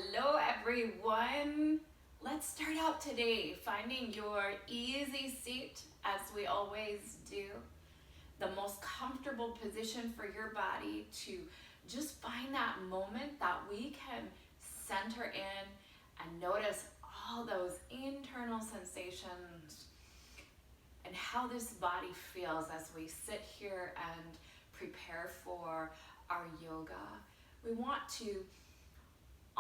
Hello everyone. Let's start out today finding your easy seat, as we always do. The most comfortable position for your body to just find that moment that we can center in and notice all those internal sensations and how this body feels as we sit here and prepare for our yoga. We want to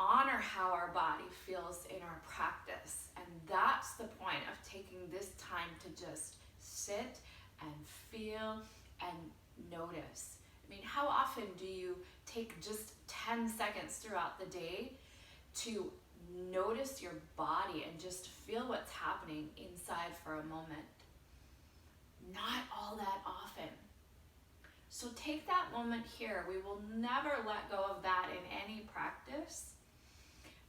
honor how our body feels in our practice, and that's the point of taking this time to just sit and feel and notice. I mean, how often do you take just 10 seconds throughout the day to notice your body and just feel what's happening inside for a moment? Not all that often. So take that moment here. We will never let go of that in any practice,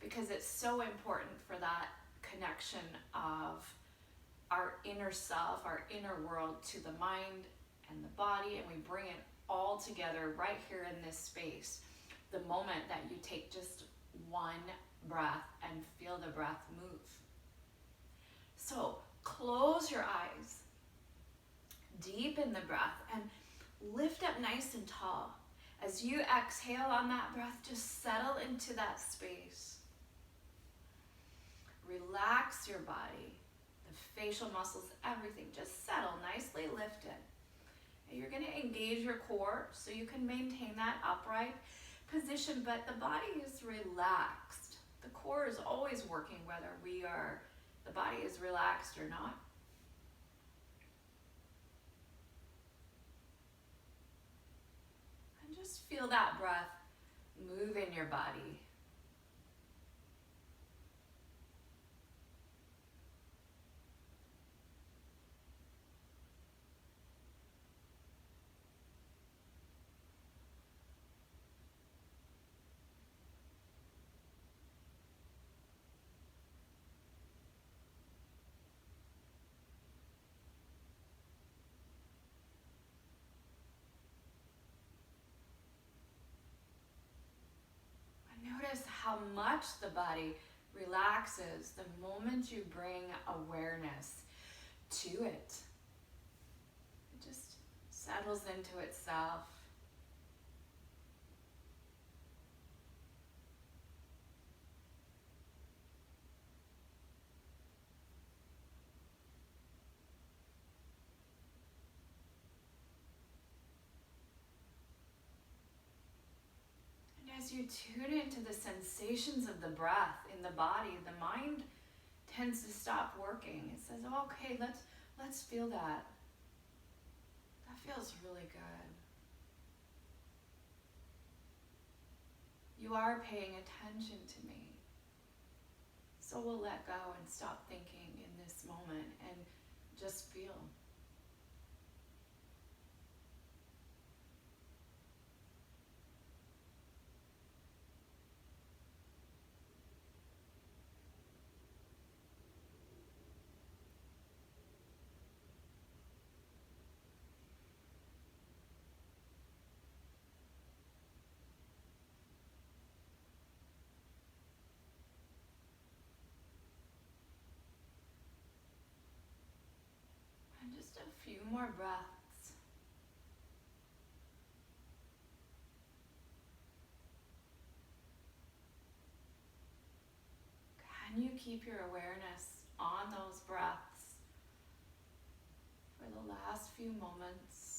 because it's so important for that connection of our inner self, our inner world to the mind and the body, and we bring it all together right here in this space. The moment that you take just one breath and feel the breath move. So close your eyes, deepen the breath, and lift up nice and tall. As you exhale on that breath, just settle into that space. Relax your body, the facial muscles, everything. Just settle, nicely lifted. And you're going to engage your core so you can maintain that upright position, but the body is relaxed. The core is always working whether the body is relaxed or not. And just feel that breath move in your body. Notice how much the body relaxes the moment you bring awareness to it. It just settles into itself. As you tune into the sensations of the breath in the body, the mind tends to stop working. It says, oh, okay, let's feel that. That feels really good. You are paying attention to me. So we'll let go and stop thinking in this moment and just feel. Just a few more breaths. Can you keep your awareness on those breaths for the last few moments?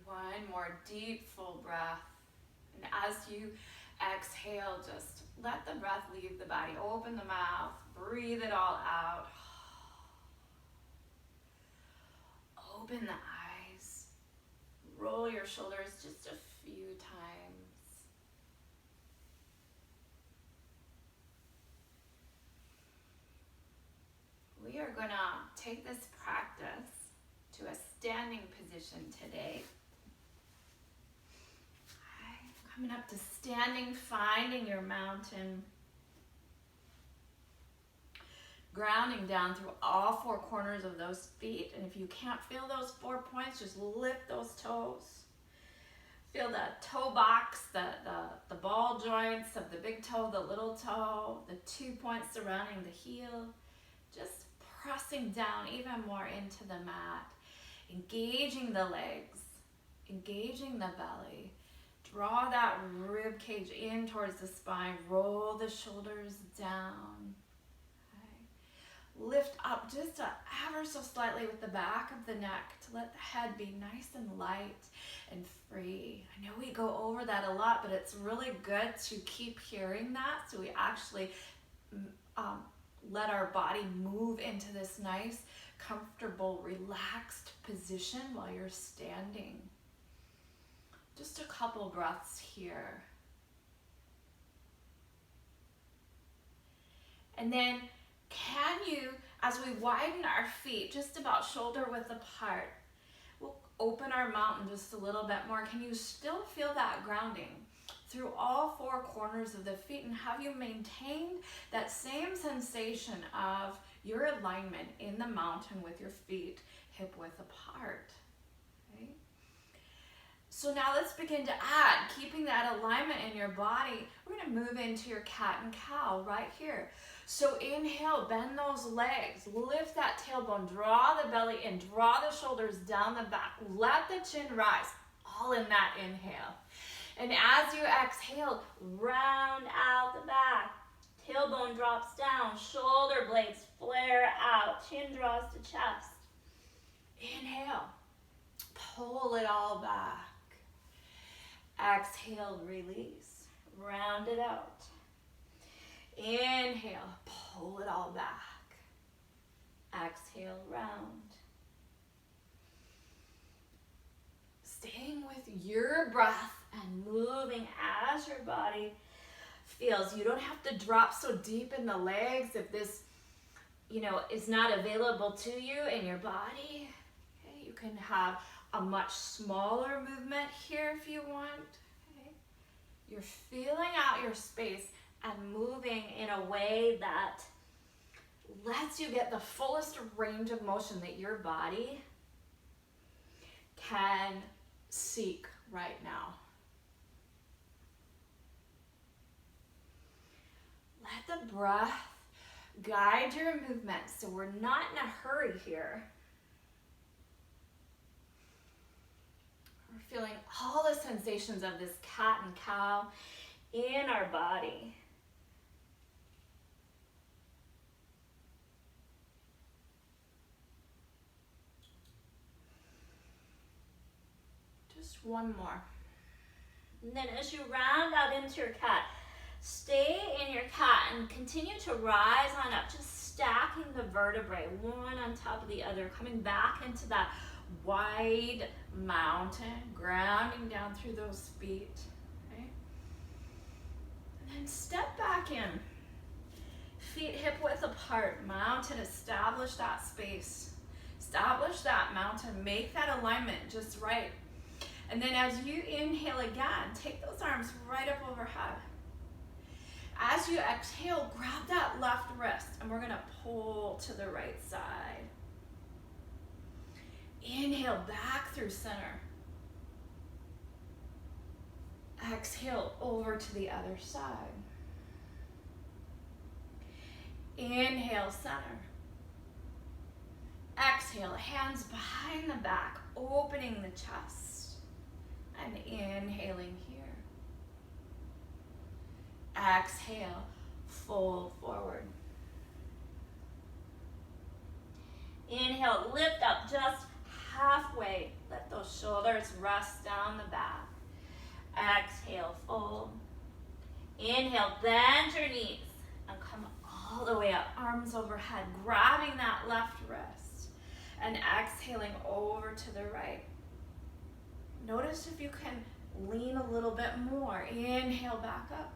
One more deep, full breath. And as you exhale, just let the breath leave the body. Open the mouth, breathe it all out. Open the eyes. Roll your shoulders just a few times. We are going to take this practice to a standing position today. Coming up to standing, finding your mountain. Grounding down through all four corners of those feet. And if you can't feel those 4 points, just lift those toes. Feel the toe box, the ball joints of the big toe, the little toe, the 2 points surrounding the heel. Just pressing down even more into the mat. Engaging the legs, engaging the belly. Draw that rib cage in towards the spine. Roll the shoulders down. Lift up just ever so slightly with the back of the neck to let the head be nice and light and free. I know we go over that a lot, but it's really good to keep hearing that so we actually let our body move into this nice, comfortable, relaxed position while you're standing. Just a couple breaths here. And then can you, as we widen our feet just about shoulder width apart, we'll open our mountain just a little bit more. Can you still feel that grounding through all four corners of the feet, and have you maintained that same sensation of your alignment in the mountain with your feet hip width apart? Okay. So now let's begin to add, keeping that alignment in your body. We're going to move into your cat and cow right here. So inhale, bend those legs, lift that tailbone, draw the belly in, draw the shoulders down the back, let the chin rise, all in that inhale. And as you exhale, round out the back, tailbone drops down, shoulder blades flare out, chin draws to chest. Inhale, pull it all back. Exhale, release, round it out. Inhale, pull it all back. Exhale, round. Staying with your breath and moving as your body feels. You don't have to drop so deep in the legs if this, is not available to you in your body. Okay, you can have a much smaller movement here if you want. Okay. You're feeling out your space and moving in a way that lets you get the fullest range of motion that your body can seek right now. Let the breath guide your movement so we're not in a hurry here. We're feeling all the sensations of this cat and cow in our body. Just one more. And then as you round out into your cat, stay in your cat and continue to rise on up, just stacking the vertebrae one on top of the other, coming back into that wide mountain, grounding down through those feet. Okay? And then step back in. Feet hip width apart, mountain, establish that space. Establish that mountain, make that alignment just right. And then as you inhale again, take those arms right up overhead. As you exhale, grab that left wrist and we're gonna pull to the right side. Inhale back through center. Exhale over to the other side. Inhale, center. Exhale, hands behind the back, opening the chest. And inhaling here. Exhale, fold forward. Inhale, lift up just halfway. Let those shoulders rest down the back. Exhale, fold. Inhale, bend your knees and come all the way up, arms overhead, grabbing that left wrist and exhaling over to the right. Notice if you can lean a little bit more. Inhale back up.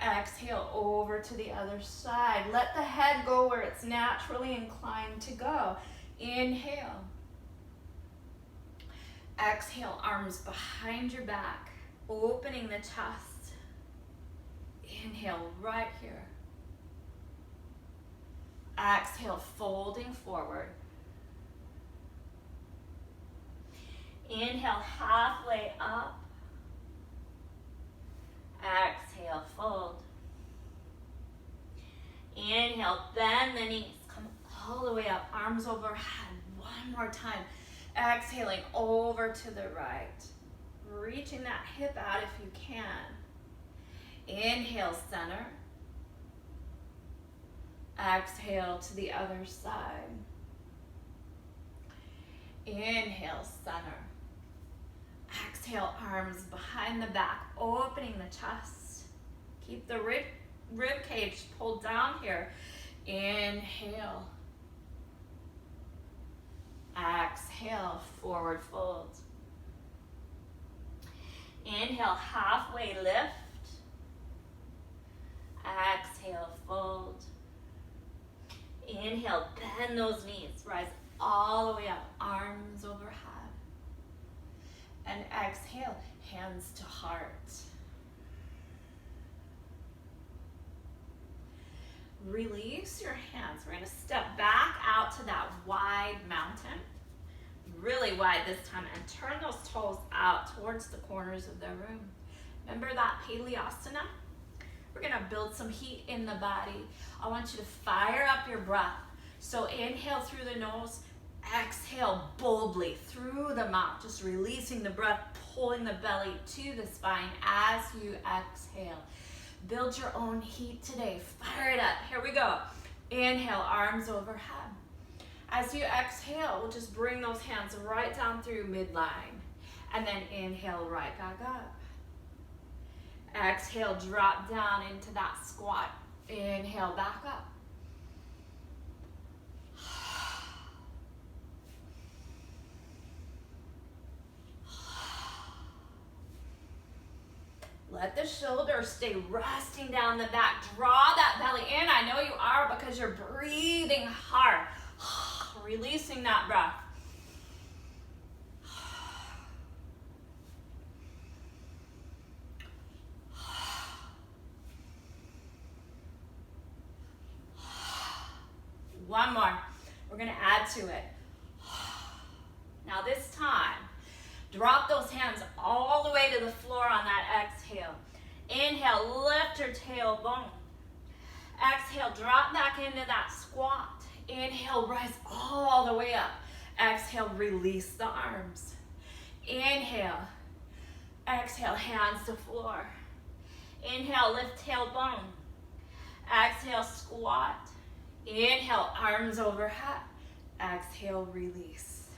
Exhale over to the other side. Let the head go where it's naturally inclined to go. Inhale. Exhale, arms behind your back. opening the chest. Inhale right here. Exhale, folding forward. Inhale, halfway up. Exhale, fold. Inhale, bend the knees. Come all the way up, arms overhead. One more time. Exhaling over to the right. Reaching that hip out if you can. Inhale, center. Exhale to the other side. Inhale, center. Exhale, arms behind the back, opening the chest. Keep the rib cage pulled down here. Inhale. Exhale, forward fold. Inhale, halfway lift. Exhale, fold. Inhale, bend those knees. Rise all the way up, arms overhead. And exhale, hands to heart. Release your hands. We're going to step back out to that wide mountain. Really wide this time. And turn those toes out towards the corners of the room. Remember that Paleasana? We're going to build some heat in the body. I want you to fire up your breath. So inhale through the nose. Exhale boldly through the mouth. Just releasing the breath, pulling the belly to the spine as you exhale. Build your own heat today. Fire it up. Here we go. Inhale, arms overhead. As you exhale, we'll just bring those hands right down through midline. And then inhale, right back up. Exhale, drop down into that squat. Inhale, back up. Let the shoulders stay resting down the back. Draw that belly in. I know you are because you're breathing hard. Releasing that breath. One more. We're going to add to it. Now this time, drop those hands all the way to the floor on that exhale. Inhale, lift your tailbone. Exhale, drop back into that squat. Inhale, rise all the way up. Exhale, release the arms. Inhale. Exhale, hands to floor. Inhale, lift tailbone. Exhale, squat. Inhale, arms overhead. Exhale, release.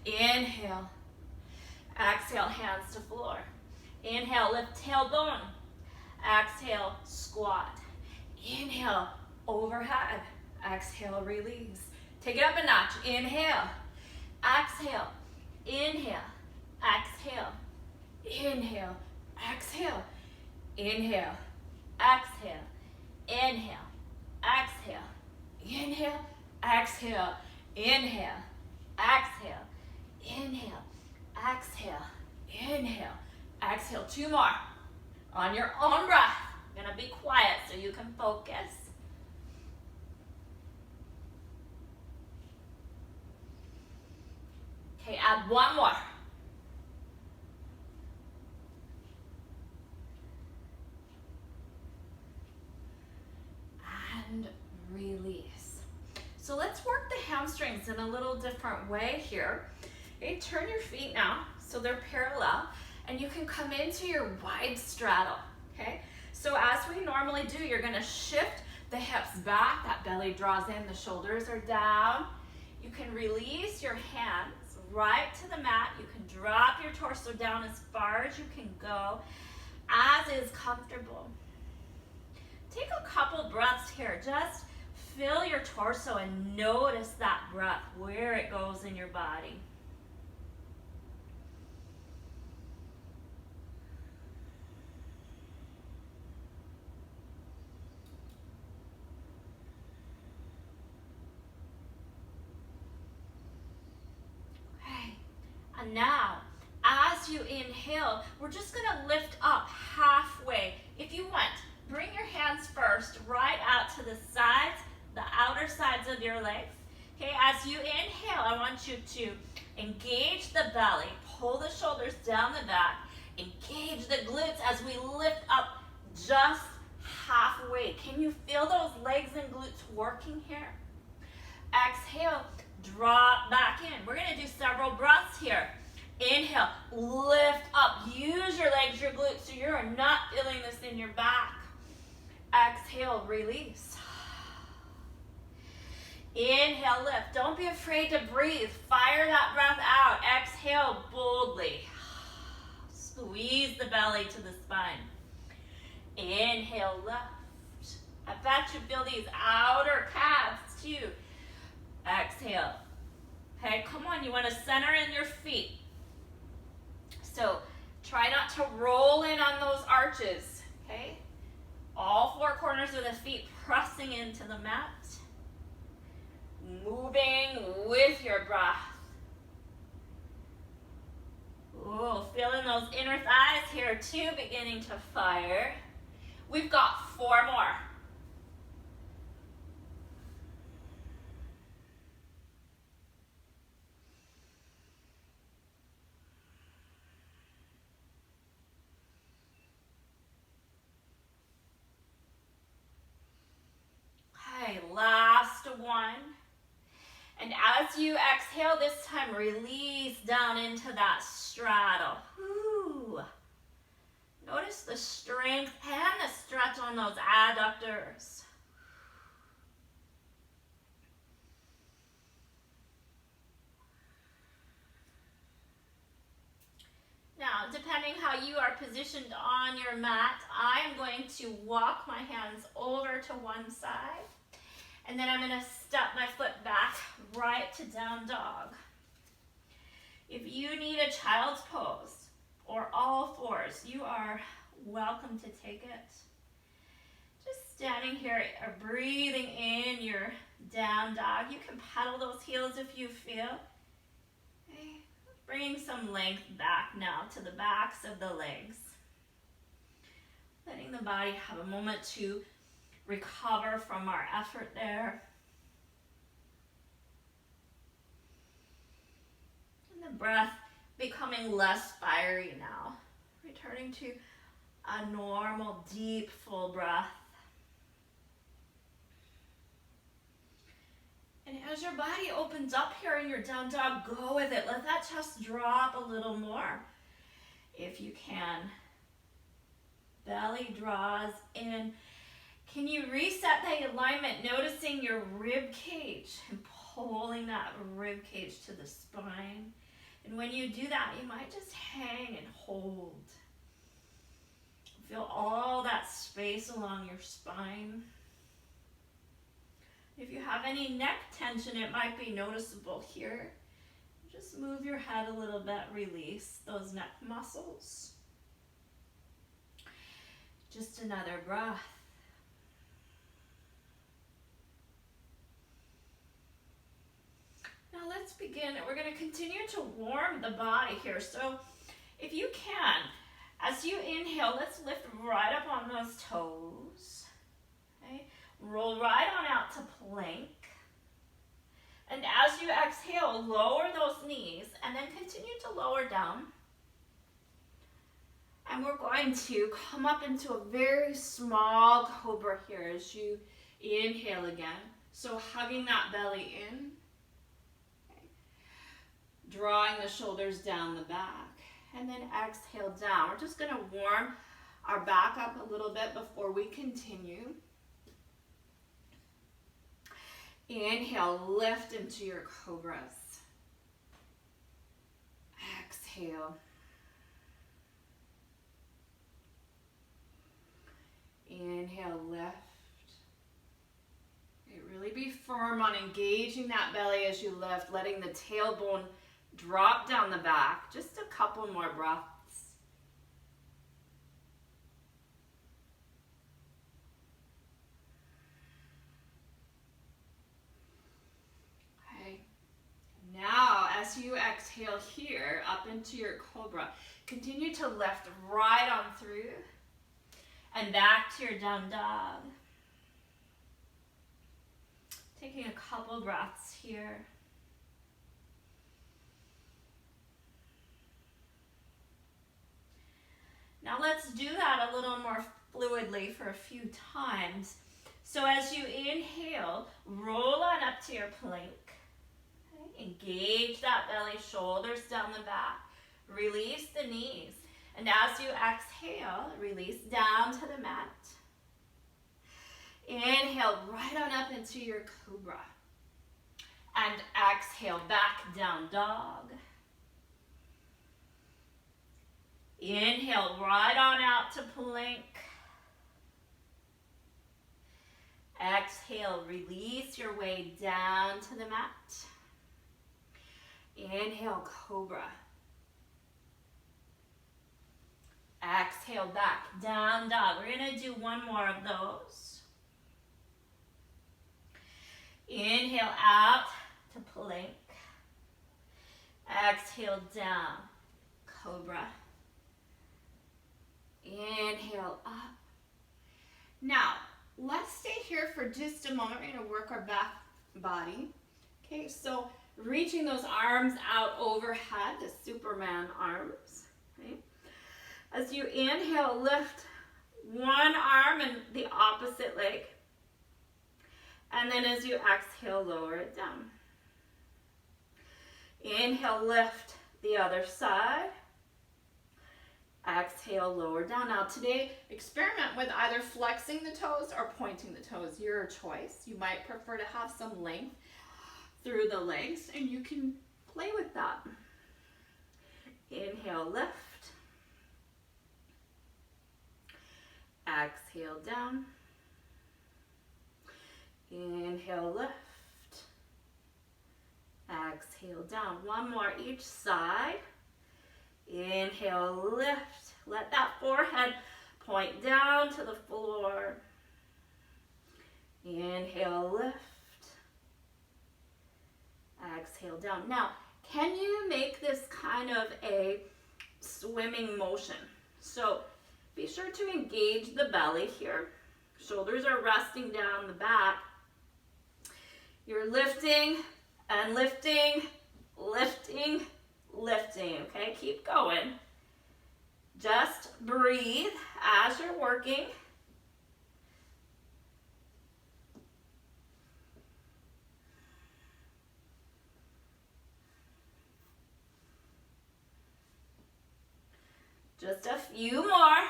Inhale. Exhale, hands to floor. Inhale, lift tailbone. Exhale, squat. Inhale, overhead. Exhale, release. Take it up a notch. Inhale. Exhale. Inhale. Exhale. Inhale. Exhale. Inhale. Exhale. Inhale. Exhale. Inhale. Exhale. Inhale. Exhale. Inhale. Exhale. Inhale. Exhale. Two more. On your own breath. I'm going to be quiet so you can focus. Okay, add one more. And release. So let's work the hamstrings in a little different way here. Okay, turn your feet now so they're parallel, and you can come into your wide straddle. Okay, so as we normally do, you're going to shift the hips back, that belly draws in, the shoulders are down. You can release your hands right to the mat. You can drop your torso down as far as you can go, as is comfortable. Take a couple breaths here. Just feel your torso and notice that breath, where it goes in your body. And now, as as you inhale, we're just gonna lift up halfway. If you want, bring your hands first right out to the sides, the outer sides of your legs. Okay, as you inhale, I want you to engage the belly, pull the shoulders down the back, engage the glutes as we lift up just halfway. Can you feel those legs and glutes working here? Exhale, drop back in. We're gonna do several breaths here. Inhale, lift up. Use your legs, your glutes, so you're not feeling this in your back. Exhale, release. Inhale, lift. Don't be afraid to breathe. Fire that breath out. Exhale boldly. Squeeze the belly to the spine. Inhale, lift. I bet you feel these outer calves too. Exhale. Okay, come on. You want to center in your feet. So try not to roll in on those arches. Okay? All four corners of the feet pressing into the mat. Moving with your breath. Ooh, feeling those inner thighs here too, beginning to fire. We've got 4 more. Okay, last one. And as you exhale this time, release down into that straddle. Ooh. Notice the strength and the stretch on those adductors. Now, depending how you are positioned on your mat, I'm going to walk my hands over to one side. And then I'm going to step my foot back right to down dog. If you need a child's pose or all fours, you are welcome to take it. Just standing here, breathing in your down dog. You can pedal those heels if you feel. Okay. Bringing some length back now to the backs of the legs. Letting the body have a moment to recover from our effort there. And the breath becoming less fiery now. Returning to a normal, deep, full breath. And as your body opens up here in your down dog, go with it. Let that chest drop a little more if you can. Belly draws in. Can you reset the alignment, noticing your rib cage and pulling that rib cage to the spine? And when you do that, you might just hang and hold. Feel all that space along your spine. If you have any neck tension, it might be noticeable here. Just move your head a little bit, release those neck muscles. Just another breath. Now let's begin. We're going to continue to warm the body here. So if you can, as you inhale, let's lift right up on those toes. Okay? Roll right on out to plank. And as you exhale, lower those knees and then continue to lower down. And we're going to come up into a very small cobra here as you inhale again. So hugging that belly in. Drawing the shoulders down the back, and then exhale down. We're just going to warm our back up a little bit before we continue. Inhale, lift into your cobras. Exhale. Inhale, lift. Okay, really be firm on engaging that belly as you lift, letting the tailbone drop down the back. Just a couple more breaths. Okay. Now, as you exhale here up into your cobra, continue to lift right on through and back to your down dog. Taking a couple breaths here. Now let's do that a little more fluidly for a few times. So as you inhale, roll on up to your plank. Okay? Engage that belly, shoulders down the back. Release the knees. And as you exhale, release down to the mat. Inhale right on up into your cobra. And exhale back down dog. Inhale right on out to plank. Exhale, release your way down to the mat. Inhale, cobra. Exhale, back, down dog. We're gonna do one more of those. Inhale out to plank. Exhale down, cobra. Inhale up. Now, let's stay here for just a moment. We're going to work our back body. Okay, so reaching those arms out overhead, the Superman arms. Okay. As you inhale, lift one arm and the opposite leg. And then as you exhale, lower it down. Inhale, lift the other side. Exhale, lower down. Now today, experiment with either flexing the toes or pointing the toes. Your choice. You might prefer to have some length through the legs, and you can play with that. Inhale, lift. Exhale, down. Inhale, lift. Exhale, down. One more each side. Inhale, lift. Let that forehead point down to the floor. Inhale, lift. Exhale, down. Now, can you make this kind of a swimming motion? So be sure to engage the belly here. Shoulders are resting down the back. You're lifting and lifting, lifting, lifting, okay? Keep going. Just breathe as you're working. Just a few more.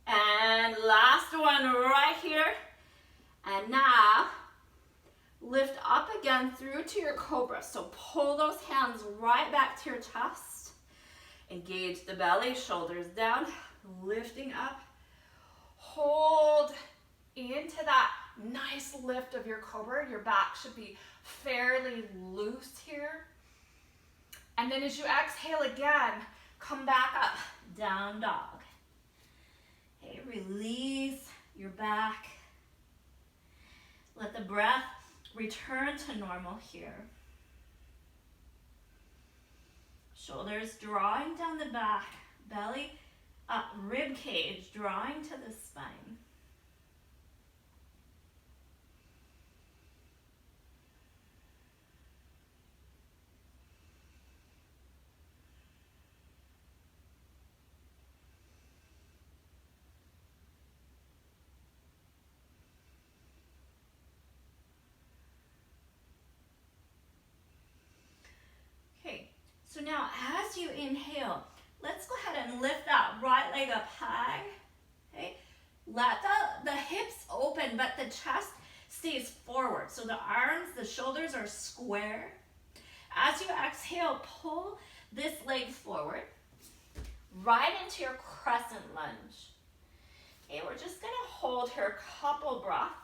And last one right here. And now, lift up again through to your cobra. So pull those hands right back to your chest. Engage the belly, shoulders down, lifting up. Hold into that nice lift of your cobra. Your back should be fairly loose here. And then as you exhale again, come back up, down dog. Okay, release your back. Let the breath return to normal here. Shoulders drawing down the back, belly up, rib cage drawing to the spine. So now as you inhale, let's go ahead and lift that right leg up high. Okay? Let the hips open, but the chest stays forward. So the arms, the shoulders are square. As you exhale, pull this leg forward, right into your crescent lunge. Okay, we're just gonna hold here a couple breaths.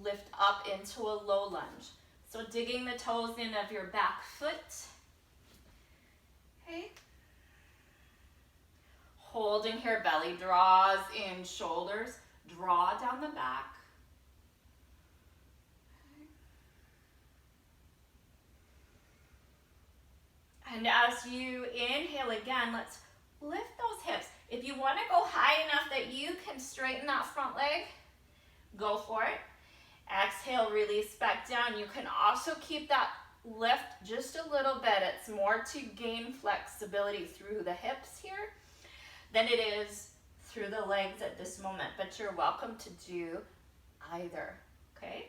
lift up into a low lunge. So digging the toes in of your back foot. Okay. Holding here, belly draws in, shoulders draw down the back. Okay. And as you inhale again, let's lift those hips. If you want to go high enough that you can straighten that front leg, go for it. Exhale, release back down. You can also keep that lift just a little bit. It's more to gain flexibility through the hips here than it is through the legs at this moment, but you're welcome to do either, okay?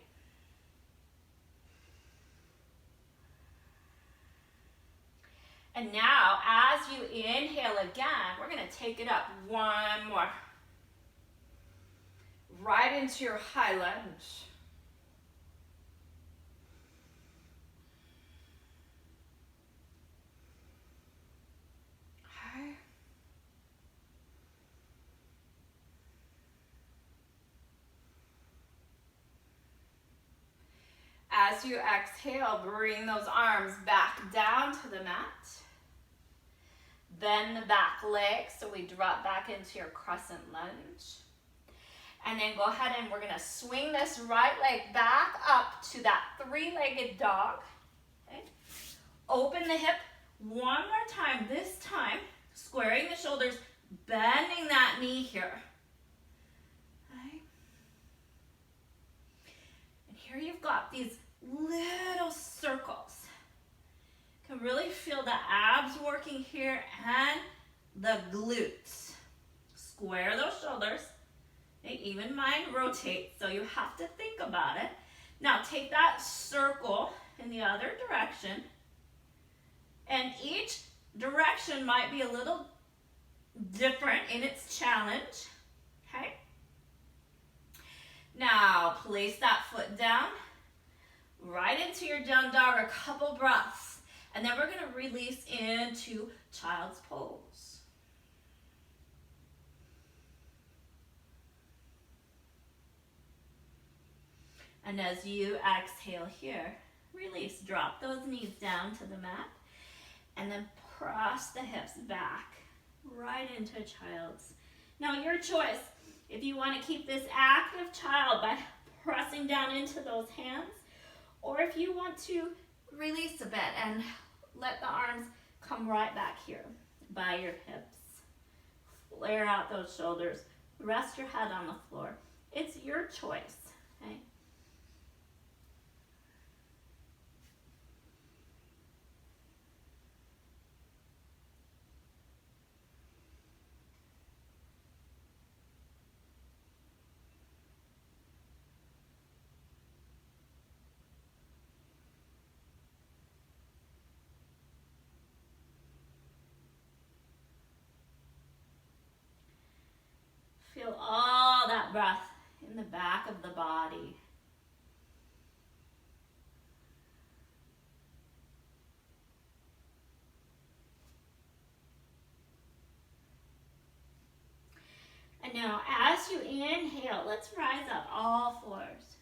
And now, as you inhale again, we're gonna take it up one more. Right into your high lunge. Okay. As you exhale, bring those arms back down to the mat. Bend the back leg so we drop back into your crescent lunge. And then go ahead and we're gonna swing this right leg back up to that three-legged dog. Okay. Open the hip one more time, this time squaring the shoulders, bending that knee here. Okay. And here you've got these little circles. You can really feel the abs working here and the glutes. Square those shoulders. Okay, even mine rotates, so you have to think about it. Now take that circle in the other direction, and each direction might be a little different in its challenge, okay? Now place that foot down, right into your down dog, a couple breaths, and then we're gonna release into child's pose. And as you exhale here, release, drop those knees down to the mat, and then press the hips back, right into child's. Now your choice, if you want to keep this active child by pressing down into those hands, or if you want to release a bit and let the arms come right back here by your hips. Flare out those shoulders, rest your head on the floor. It's your choice, okay? Feel all that breath in the back of the body. And now as you inhale, let's rise up all fours.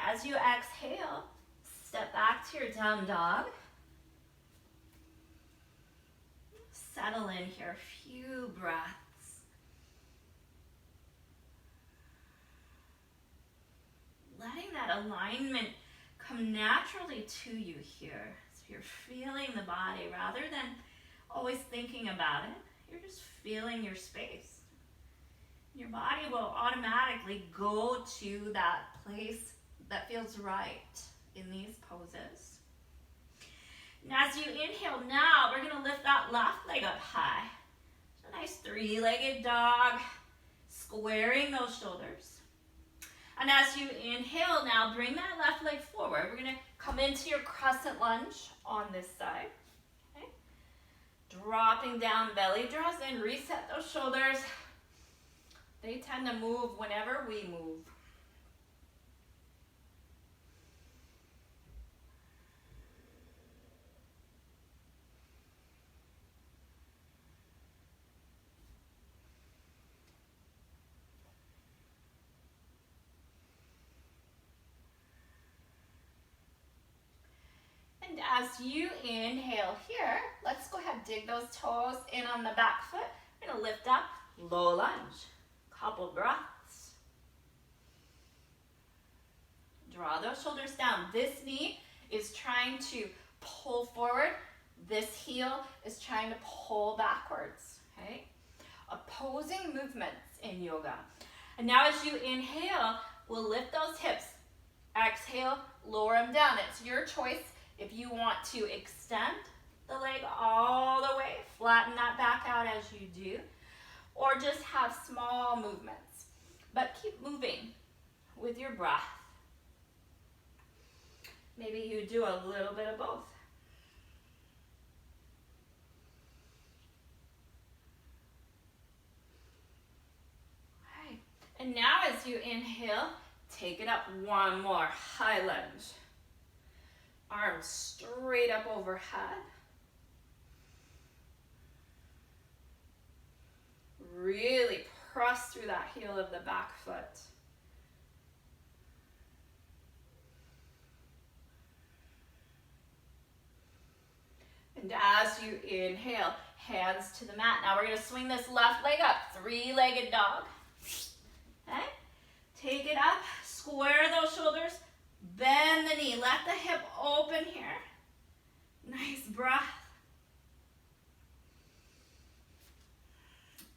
As you exhale, step back to your down dog. Settle in here, a few breaths. Letting that alignment come naturally to you here. So you're feeling the body rather than always thinking about it. You're just feeling your space. Your body will automatically go to that place that feels right in these poses. And as you inhale now, we're gonna lift that left leg up high. So a nice three-legged dog, squaring those shoulders. And as you inhale now, bring that left leg forward. We're gonna come into your crescent lunge on this side. Okay. Dropping down, belly draws in, reset those shoulders. They tend to move whenever we move. And as you inhale here, let's go ahead and dig those toes in on the back foot. We're gonna lift up, low lunge. Couple breaths. Draw those shoulders down. This knee is trying to pull forward. This heel is trying to pull backwards, okay? Opposing movements in yoga. And now as you inhale, we'll lift those hips. Exhale, lower them down. It's your choice if you want to extend the leg all the way, flatten that back out as you do, or just have small movements. But keep moving with your breath. Maybe you do a little bit of both. Okay. And now as you inhale, take it up one more, high lunge. Arms straight up overhead. Really press through that heel of the back foot. And as you inhale, hands to the mat. Now we're going to swing this left leg up, three-legged dog. Okay? Take it up, square those shoulders, bend the knee, let the hip open here. Nice breath.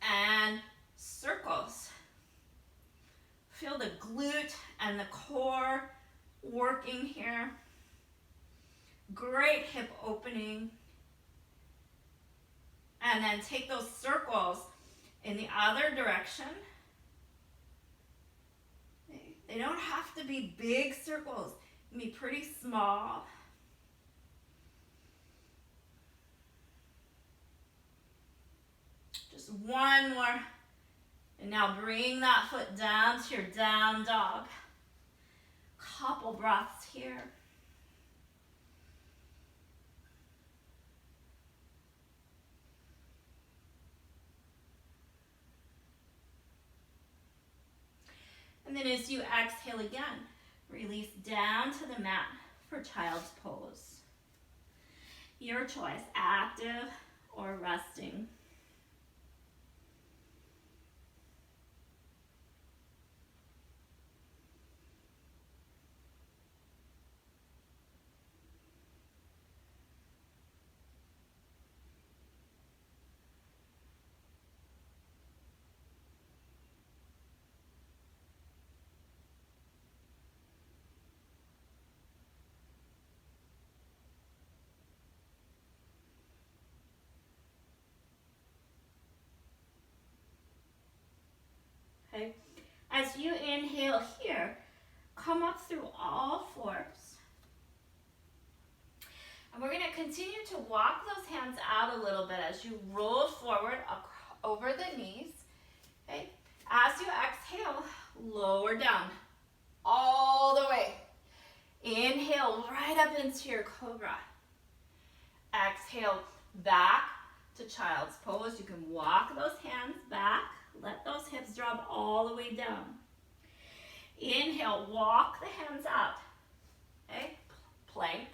And circles. Feel the glute and the core working here. Great hip opening. And then take those circles in the other direction. They don't have to be big circles. They can be pretty small. Just one more. And now bring that foot down to your down dog. Couple breaths here. And then as you exhale again, release down to the mat for child's pose. Your choice, active or resting. Okay. As you inhale here, come up through all fours. And we're going to continue to walk those hands out a little bit as you roll forward over the knees. Okay. As you exhale, lower down all the way. Inhale right up into your cobra. Exhale back to child's pose. You can walk those hands back. Let those hips drop all the way down. Inhale, walk the hands out. Okay, plank.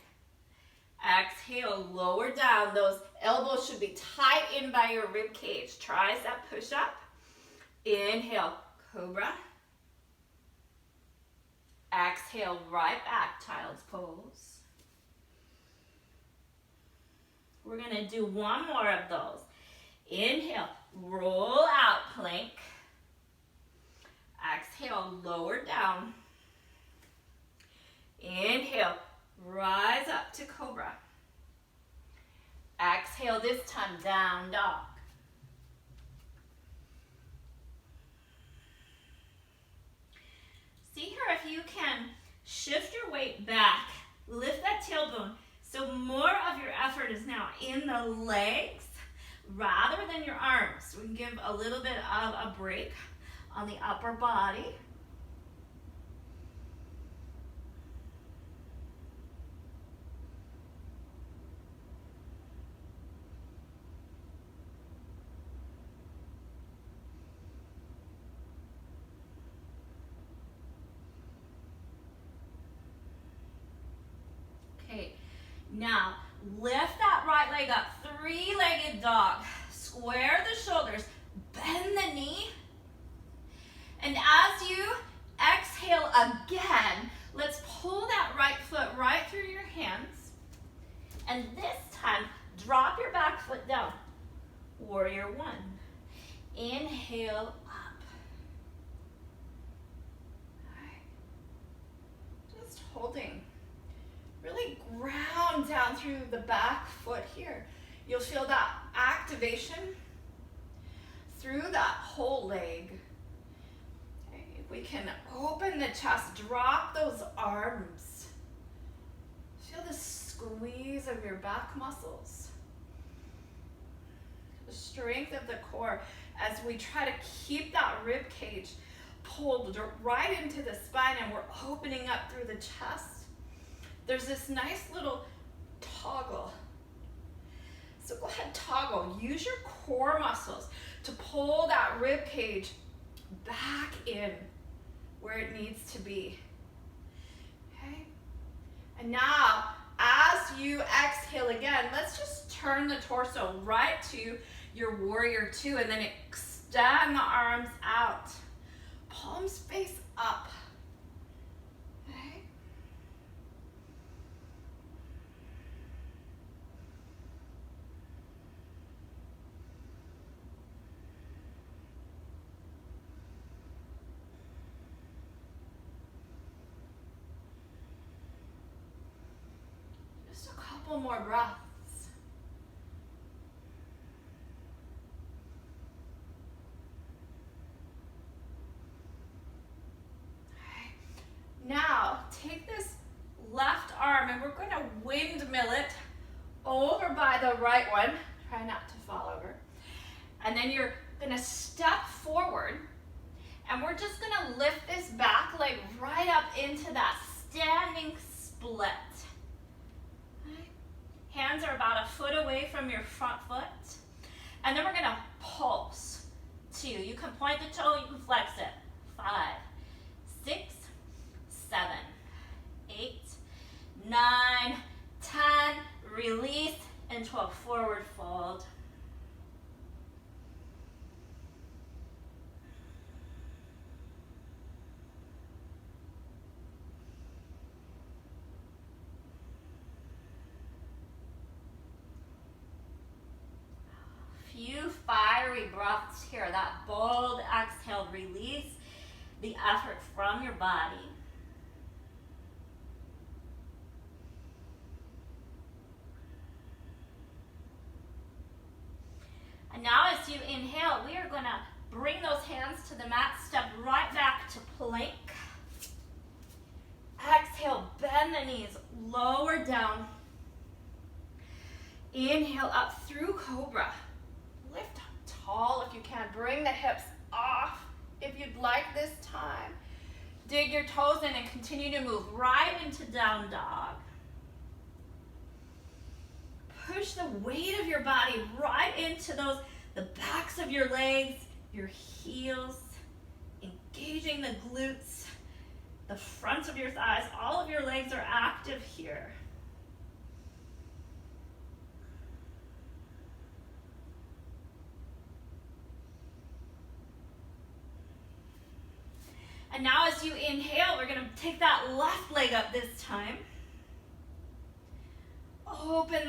Exhale, lower down. Those elbows should be tight in by your rib cage. Tricep push up. Inhale, cobra. Exhale, right back, child's pose. We're going to do one more of those. Inhale, roll out, plank. Exhale, lower down. Inhale, rise up to cobra. Exhale, this time down dog. See here if you can shift your weight back, lift that tailbone, so more of your effort is now in the legs rather than your arms. We can give a little bit of a break on the upper body. Now, lift that right leg up, three-legged dog. Square the shoulders, bend the knee. And as you exhale again, let's pull that right foot right through your hands. And this time, drop your back foot down. Warrior one. Inhale up. All right. Just holding. Really ground down through the back foot here. You'll feel that activation through that whole leg. Okay, if we can open the chest, drop those arms. Feel the squeeze of your back muscles. The strength of the core as we try to keep that rib cage pulled right into the spine, and we're opening up through the chest. There's this nice little toggle. So go ahead, toggle. Use your core muscles to pull that rib cage back in where it needs to be. Okay? And now, as you exhale again, let's just turn the torso right to your warrior two, and then extend the arms out. Palms face up. Okay? Just a couple more breaths. Now, take this left arm and we're going to windmill it over by the right one. Try not to fall over. And then you're going to step forward, and we're just going to lift this back leg right up into that standing split. Right. Hands are about a foot away from your front foot. And then we're going to pulse. 2. You can point the toe, you can flex it. 5, 6, 7, 8, 9, 10, release, and 12, forward fold. Few fiery breaths here. That bold exhale, release the effort from your body. And now as you inhale, we are going to bring those hands to the mat, step right back to plank. Exhale, bend the knees, lower down. Inhale up through cobra. Lift up tall if you can. Bring the hips off if you'd like this time. Dig your toes in and continue to move right into down dog. Push the weight of your body right into the backs of your legs, your heels, engaging the glutes, the fronts of your thighs. All of your legs are active here. And now as you inhale, we're going to take that left leg up this time. Open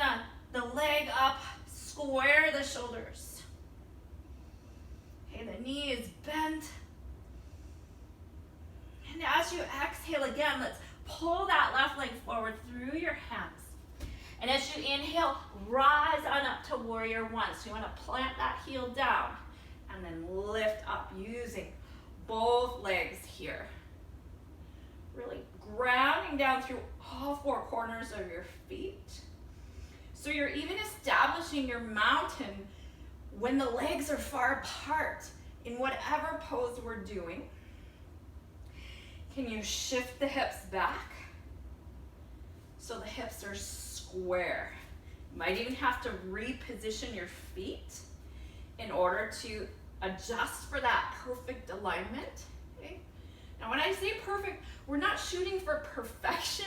the leg up, square the shoulders. Okay, the knee is bent. And as you exhale again, let's pull that left leg forward through your hands. And as you inhale, rise on up to warrior one. So you want to plant that heel down and then lift up using both legs here. Really grounding down through all four corners of your feet. So you're even establishing your mountain when the legs are far apart in whatever pose we're doing. Can you shift the hips back so the hips are square? You might even have to reposition your feet in order to adjust for that perfect alignment. Okay? Now when I say perfect, we're not shooting for perfection,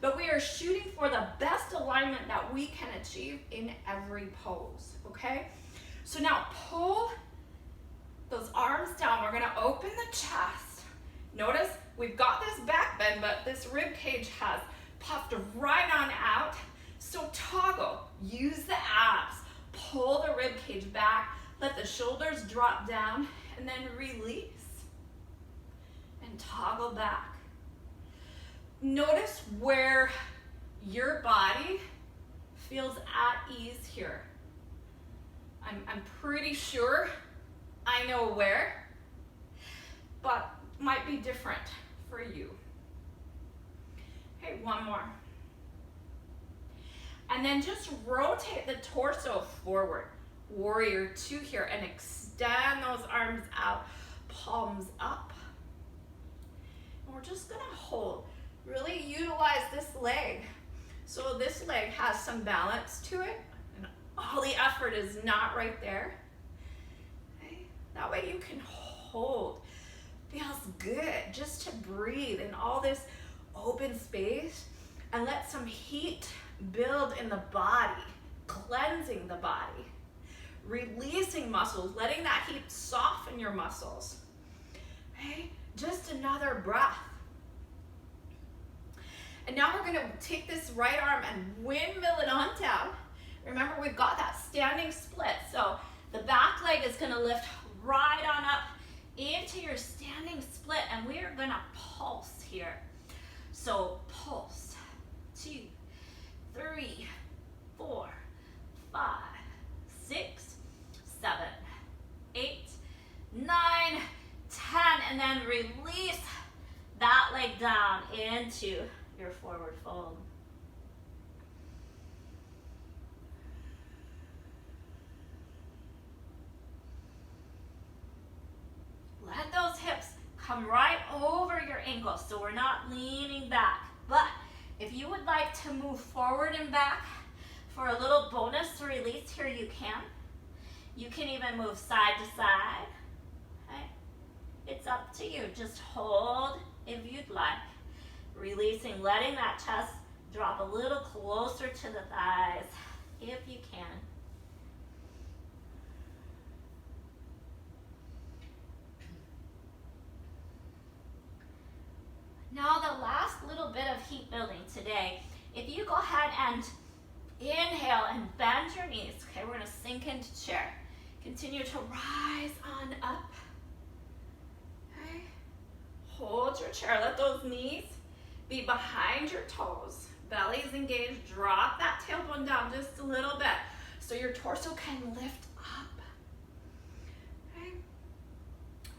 but we are shooting for the best alignment that we can achieve in every pose, okay? So now pull those arms down. We're gonna open the chest. Notice we've got this back bend, but this rib cage has puffed right on out. So toggle, use the abs. Pull the rib cage back, let the shoulders drop down, and then release. And toggle back. Notice where your body feels at ease here. I'm pretty sure I know where, but might be different for you. Okay, one more. And then just rotate the torso forward. Warrior 2 here, and extend those arms out, palms up. And we're just gonna hold. Really utilize this leg. So this leg has some balance to it, and all the effort is not right there. Okay? That way you can hold. Feels good just to breathe in all this open space and let some heat build in the body, cleansing the body, releasing muscles, letting that heat soften your muscles. Okay? Just another breath. And now we're gonna take this right arm and windmill it on down. Remember, we've got that standing split. So the back leg is gonna lift right on up into your standing split, and we are gonna pulse here. So pulse, 2, 3, 4, 5, 6, 7, 8, 9, 10, and then release that leg down into your forward fold. Let those hips come right over your ankles, so we're not leaning back. But if you would like to move forward and back for a little bonus release here, you can. You can even move side to side. Okay? It's up to you. Just hold if you'd like. Releasing, letting that chest drop a little closer to the thighs if you can. Now the last little bit of heat building today, if you go ahead and inhale and bend your knees, okay, we're gonna sink into chair. Continue to rise on up. Okay. Hold your chair, let those knees be behind your toes. Belly's engaged, drop that tailbone down just a little bit so your torso can lift up. Okay.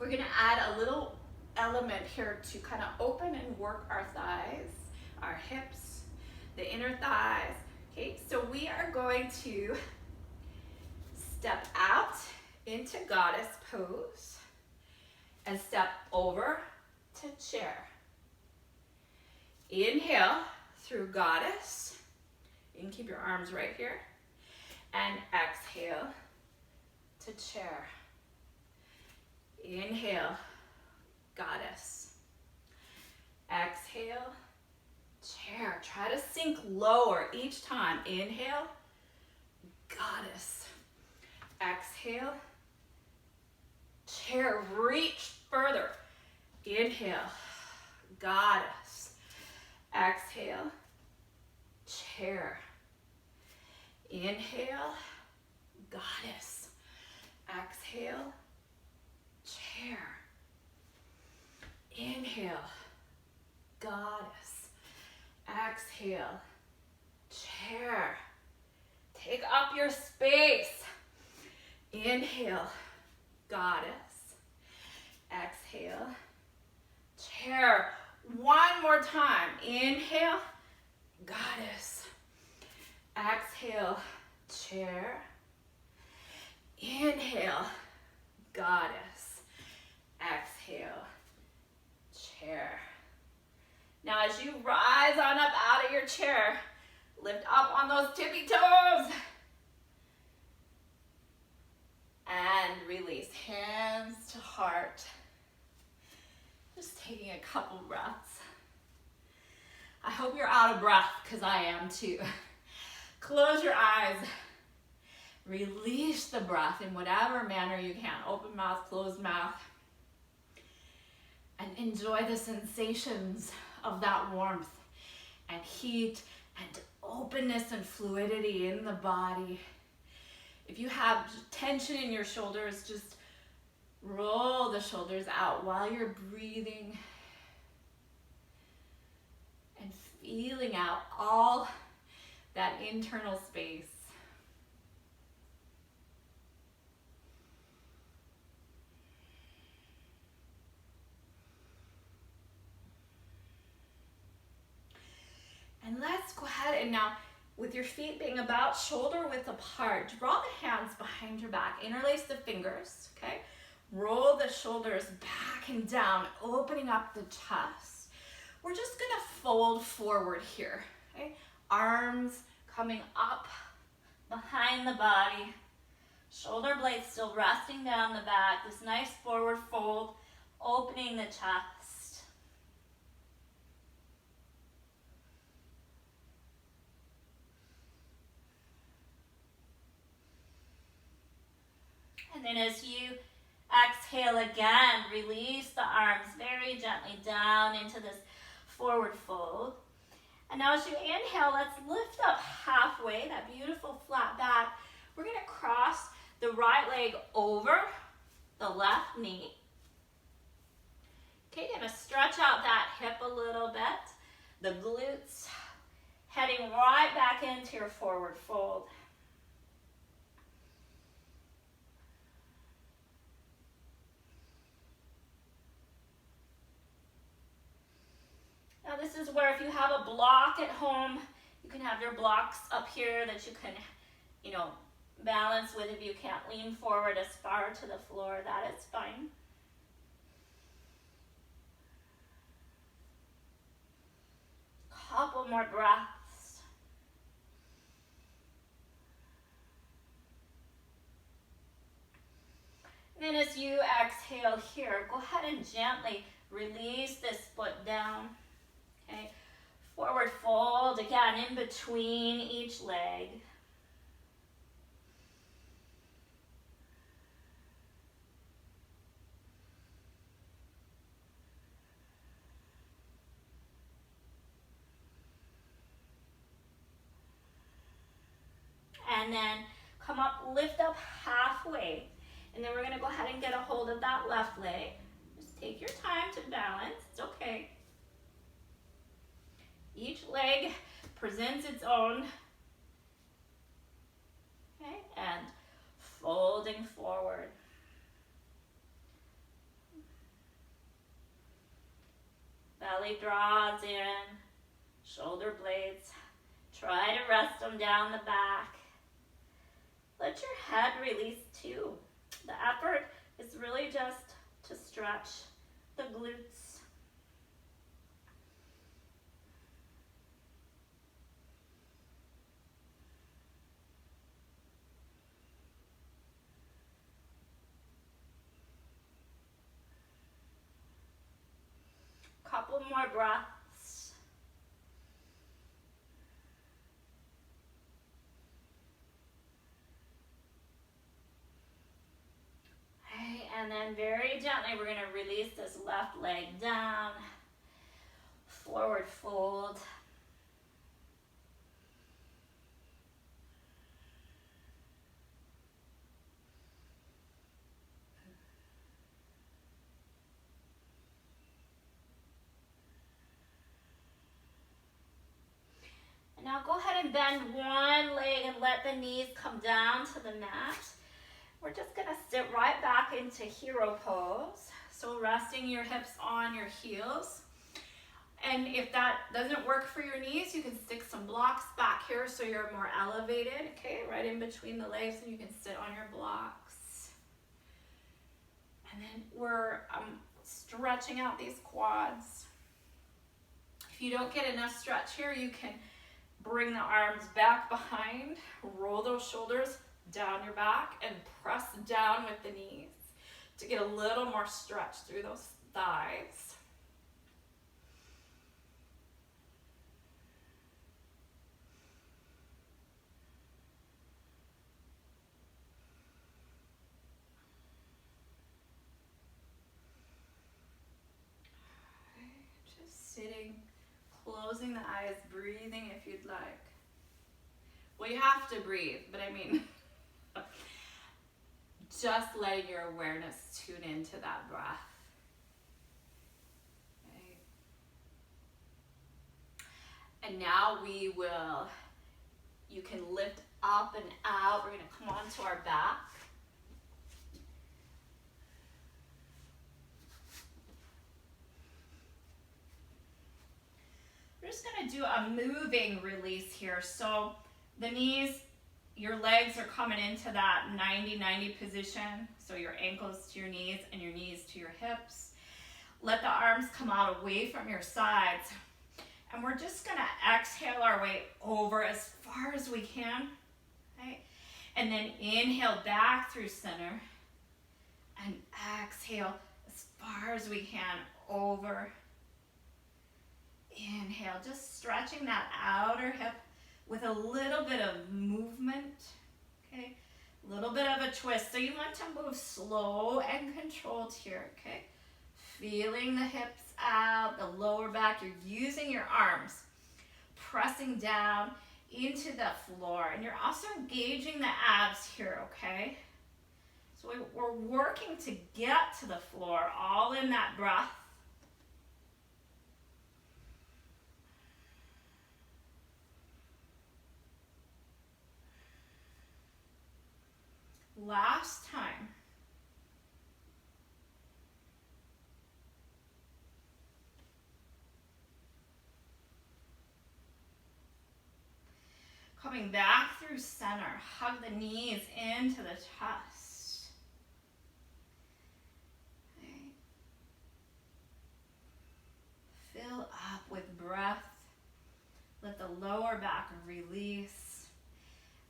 We're gonna add a little element here to kind of open and work our thighs, our hips, the inner thighs. Okay, so we are going to step out into goddess pose and step over to chair. Inhale through goddess. You can keep your arms right here. And exhale to chair. Inhale, goddess. Exhale, chair. Try to sink lower each time. Inhale, goddess. Exhale, chair. Reach further. Inhale, goddess. Exhale, chair. Inhale, goddess. Exhale, chair. Inhale, goddess. Exhale, chair. Take up your space. Inhale, goddess. Exhale, chair. One more time. Inhale, goddess. Exhale, chair. Inhale, goddess. Exhale, chair. Now as you rise on up out of your chair, lift up on those tippy toes. And release, hands to heart. Just taking a couple breaths. I hope you're out of breath, because I am too. Close your eyes. Release the breath in whatever manner you can. Open mouth, closed mouth. And enjoy the sensations of that warmth and heat and openness and fluidity in the body. If you have tension in your shoulders, just roll the shoulders out while you're breathing and feeling out all that internal space. And let's go ahead and now, with your feet being about shoulder width apart, draw the hands behind your back, interlace the fingers, okay? Roll the shoulders back and down, opening up the chest. We're just gonna fold forward here, okay? Arms coming up behind the body. Shoulder blades still resting down the back. This nice forward fold, opening the chest. And then as you exhale again, release the arms very gently down into this forward fold. And now as you inhale, let's lift up halfway, that beautiful flat back. We're gonna cross the right leg over the left knee. Okay, gonna stretch out that hip a little bit. The glutes heading right back into your forward fold. Now this is where if you have a block at home, you can have your blocks up here that you can, balance with. If you can't lean forward as far to the floor, that is fine. Couple more breaths. And then as you exhale here, go ahead and gently release this foot down. Okay, forward fold again in between each leg. And then come up, lift up halfway. And then we're gonna go ahead and get a hold of that left leg. Just take your time to balance, it's okay. Each leg presents its own, okay, and folding forward. Belly draws in, shoulder blades, try to rest them down the back. Let your head release too. The effort is really just to stretch the glutes. Couple more breaths. Okay, and then very gently we're going to release this left leg down, forward fold. Now go ahead and bend one leg and let the knees come down to the mat. We're just gonna sit right back into hero pose. So resting your hips on your heels. And if that doesn't work for your knees, you can stick some blocks back here so you're more elevated, okay? Right in between the legs, and you can sit on your blocks. And then we're stretching out these quads. If you don't get enough stretch here, you can bring the arms back behind, roll those shoulders down your back, and press down with the knees to get a little more stretch through those thighs. sitting, closing the eyes, breathing if you'd like. Well, you have to breathe, but I mean, just letting your awareness tune into that breath. Okay. And now you can lift up and out. We're going to come onto our back. We're just going to do a moving release here. So the knees, your legs are coming into that 90-90 position. So your ankles to your knees and your knees to your hips. Let the arms come out away from your sides. And we're just going to exhale our way over as far as we can. Okay? And then inhale back through center. And exhale as far as we can over. Inhale, just stretching that outer hip with a little bit of movement, okay? A little bit of a twist. So you want to move slow and controlled here, okay? Feeling the hips out, the lower back. You're using your arms, pressing down into the floor. And you're also engaging the abs here, okay? So we're working to get to the floor, all in that breath. Last time. Coming back through center, hug the knees into the chest. Okay. Fill up with breath. Let the lower back release.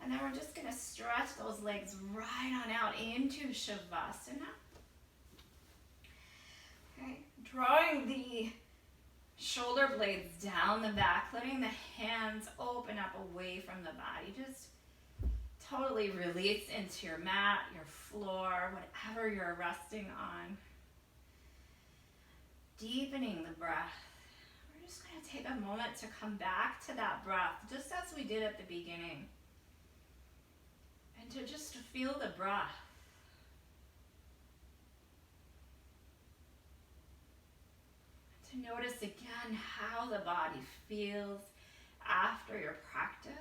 And then we're just going to stretch those legs right on out into Shavasana. Okay, drawing the shoulder blades down the back, letting the hands open up away from the body. Just totally release into your mat, your floor, whatever you're resting on. Deepening the breath. We're just going to take a moment to come back to that breath, just as we did at the beginning. And to just feel the breath. To notice again how the body feels after your practice.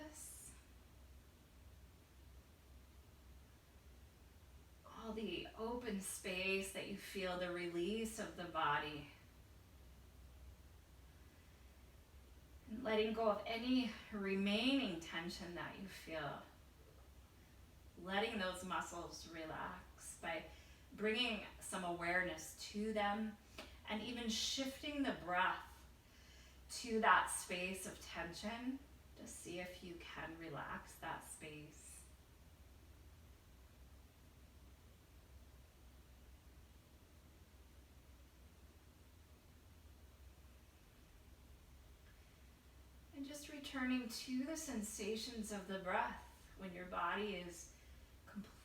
All the open space that you feel, the release of the body. And letting go of any remaining tension that you feel. Letting those muscles relax by bringing some awareness to them and even shifting the breath to that space of tension to see if you can relax that space. And just returning to the sensations of the breath when your body is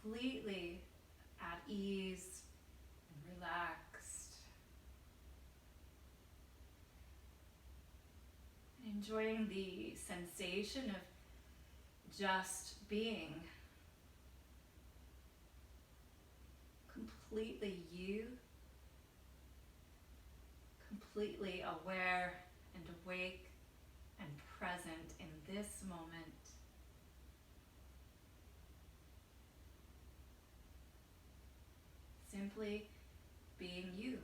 completely at ease and relaxed. And enjoying the sensation of just being completely you, completely aware and awake and present in this moment. Simply being you.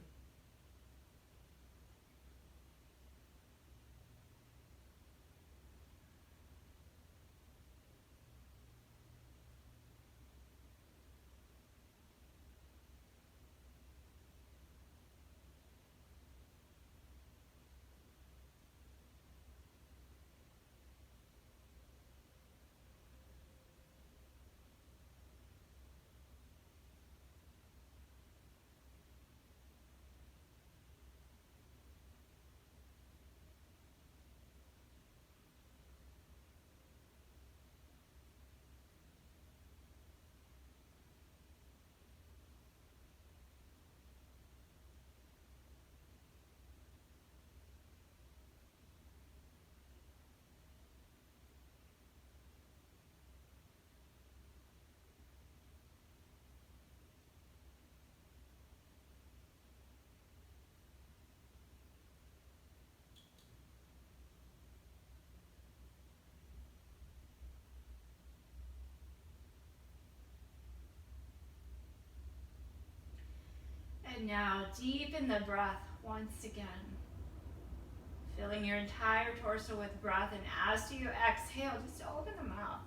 And now deepen the breath once again. Filling your entire torso with breath, and as you exhale, just open the mouth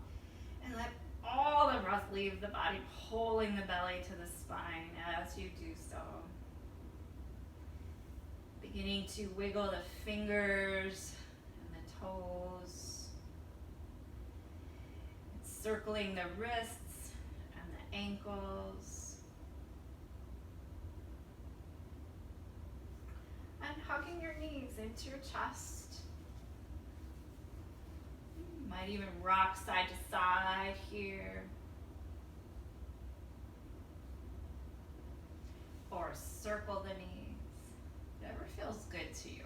and let all the breath leave the body, pulling the belly to the spine as you do so. Beginning to wiggle the fingers and the toes. Circling the wrists and the ankles. And hugging your knees into your chest. You might even rock side to side here. Or circle the knees. Whatever feels good to you.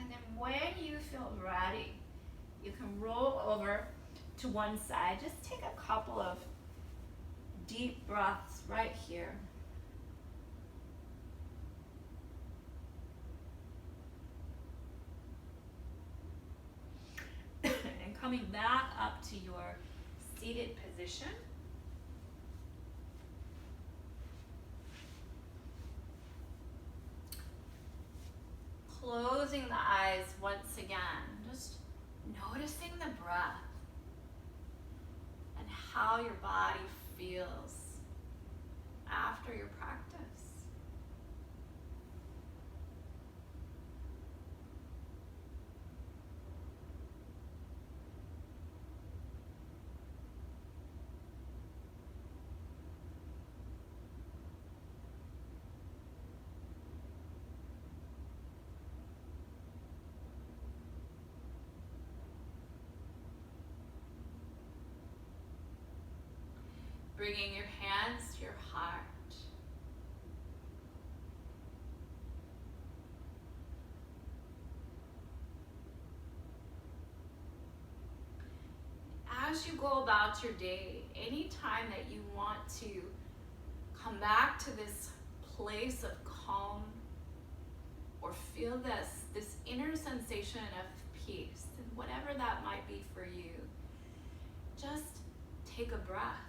And then when you feel ready, you can roll over to one side. Just take a couple of deep breaths right here. And coming back up to your seated position. Closing the eyes once again, just noticing the breath and how your body feels after your practice. Bringing your hands to your heart. As you go about your day, anytime that you want to come back to this place of calm or feel this inner sensation of peace, and whatever that might be for you, just take a breath.